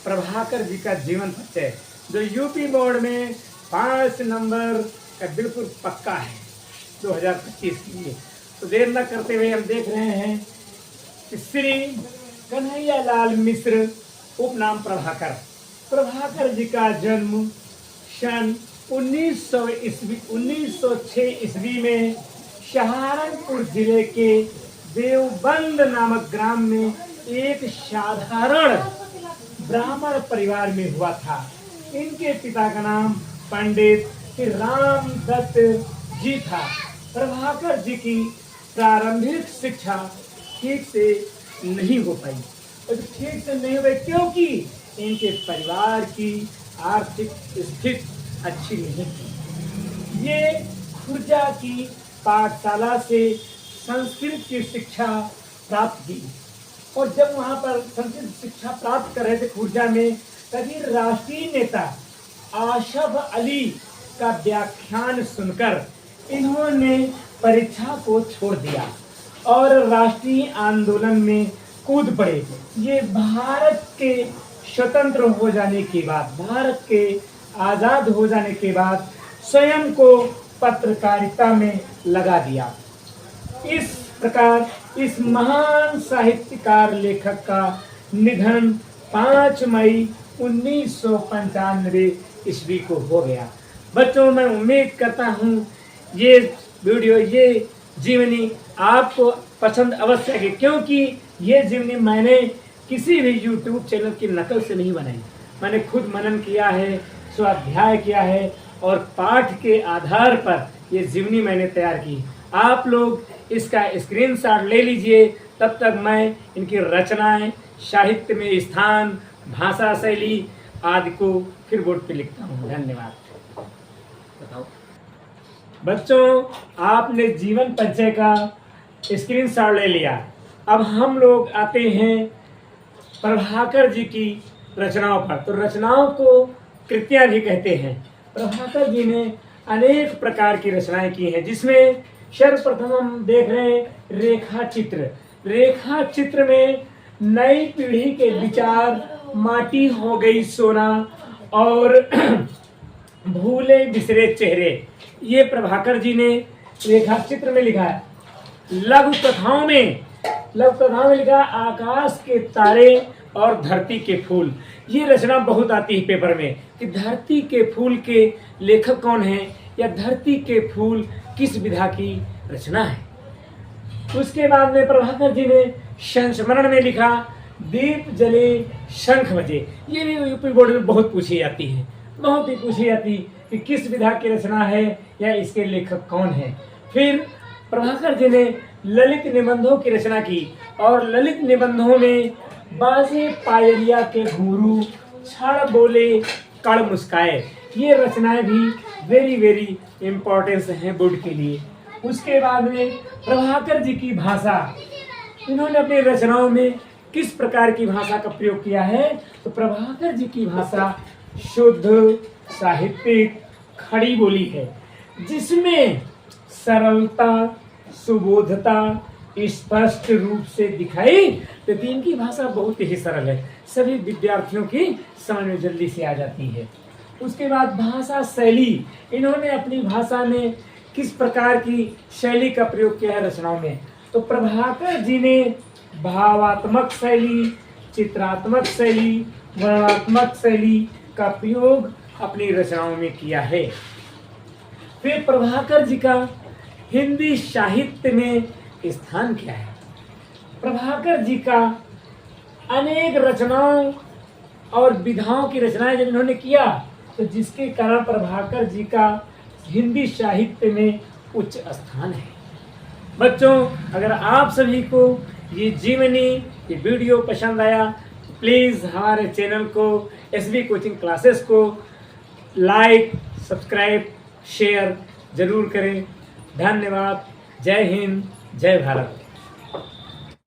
प्रभाकर जी का जीवन परिचय, जो यूपी बोर्ड में 5 नंबर का बिल्कुल पक्का है 2025 के लिए। तो देर न करते हुए हम देख रहे हैं कि श्री कन्हैया लाल मिश्र उपनाम प्रभाकर। प्रभाकर जी का जन्म सन 1906 ईस्वी में सहारनपुर जिले के देवबंद नामक ग्राम में एक साधारण ब्राह्मण परिवार में हुआ था। इनके पिता का नाम पंडित राम दत्त जी था। प्रभाकर जी की प्रारंभिक शिक्षा ठीक से नहीं हो पाई, और ठीक से नहीं हो पाई क्योंकि इनके परिवार की आर्थिक स्थिति अच्छी नहीं थी। ये खुर्जा की पाठशाला से संस्कृत की शिक्षा प्राप्त की, और जब वहां पर संस्कृत शिक्षा प्राप्त कर रहे थे खुर्जा में, तभी राष्ट्रीय नेता आशफ अली का व्याख्यान सुनकर इन्होंने परीक्षा को छोड़ दिया और राष्ट्रीय आंदोलन में कूद पड़े। ये भारत के स्वतंत्र हो जाने के बाद, भारत के आजाद हो जाने के बाद स्वयं को पत्रकारिता में लगा दिया। इस प्रकार इस महान साहित्यकार लेखक का निधन 5 मई 1995 ईस्वी को हो गया। बच्चों, मैं उम्मीद करता हूँ ये वीडियो, ये जीवनी आपको पसंद अवश्य आएगी, क्योंकि ये जीवनी मैंने किसी भी YouTube चैनल की नकल से नहीं बनाई। मैंने खुद मनन किया है, स्वाध्याय किया है, और पाठ के आधार पर ये जीवनी मैंने तैयार की। आप लोग इसका स्क्रीनशॉट ले लीजिए, तब तक मैं इनकी रचनाएं, साहित्य में स्थान, भाषा शैली आदि को फिर बोर्ड पे लिखता हूँ। धन्यवाद। बताओ बच्चों, आपने जीवन परिचय का स्क्रीनशॉट ले लिया। अब हम लोग आते हैं प्रभाकर जी की रचनाओं पर। तो रचनाओं को कृतियां भी कहते हैं। प्रभाकर जी ने अनेक प्रकार की रचनाएं की हैं, जिसमें सर्वप्रथम हम देख रहे हैं रेखा चित्र। रेखा चित्र में नई पीढ़ी के विचार, माटी हो गई सोना और भूले बिसरे चेहरे, ये प्रभाकर जी ने रेखा चित्र में लिखा है। लघु कथाओं में लिखा आकाश के तारे और धरती के फूल। ये रचना बहुत आती है पेपर में कि धरती के फूल के लेखक कौन है, या धरती के फूल किस विधा की रचना है। उसके बाद में प्रभाकर जी ने संस्मरण में लिखा दीप जले शंख बजे। ये भी यूपी बोर्ड में बहुत पूछी जाती है, बहुत ही पूछी जाती कि किस विधा की रचना है या इसके लेखक कौन है। फिर प्रभाकर जी ने ललित निबंधों की रचना की, और ललित निबंधों में बाजे पायलिया के घुंघरू, छड़ बोले कड़ मुस्काए, ये रचनाएं भी वेरी वेरी इम्पोर्टेंस हैं बोर्ड के लिए। उसके बाद में प्रभाकर जी की भाषा, इन्होंने अपनी रचनाओं में किस प्रकार की भाषा का प्रयोग किया है, तो प्रभाकर जी की भाषा शुद्ध साहित्यिक खड़ी बोली है, जिसमें सरलता, सुबोधता स्पष्ट रूप से दिखाई देती। इनकी भाषा बहुत ही सरल है, सभी विद्यार्थियों की समझ में जल्दी से आ जाती है। उसके बाद भाषा शैली, इन्होंने अपनी भाषा में किस प्रकार की शैली का प्रयोग किया है रचनाओं में, तो प्रभाकर जी ने भावात्मक शैली, चित्रात्मक शैली, वर्णनात्मक शैली का प्रयोग अपनी रचनाओं में किया है। फिर प्रभाकर जी का हिंदी साहित्य में स्थान क्या है। प्रभाकर जी का अनेक रचनाओं और विधाओं की रचनाएं जब इन्होंने किया, तो जिसके कारण प्रभाकर जी का हिंदी साहित्य में उच्च स्थान है। बच्चों, अगर आप सभी को ये जीवनी, ये वीडियो पसंद आया, प्लीज़ हमारे चैनल को, एसबी कोचिंग क्लासेस को लाइक, सब्सक्राइब, शेयर जरूर करें। धन्यवाद। जय हिंद, जय भारत।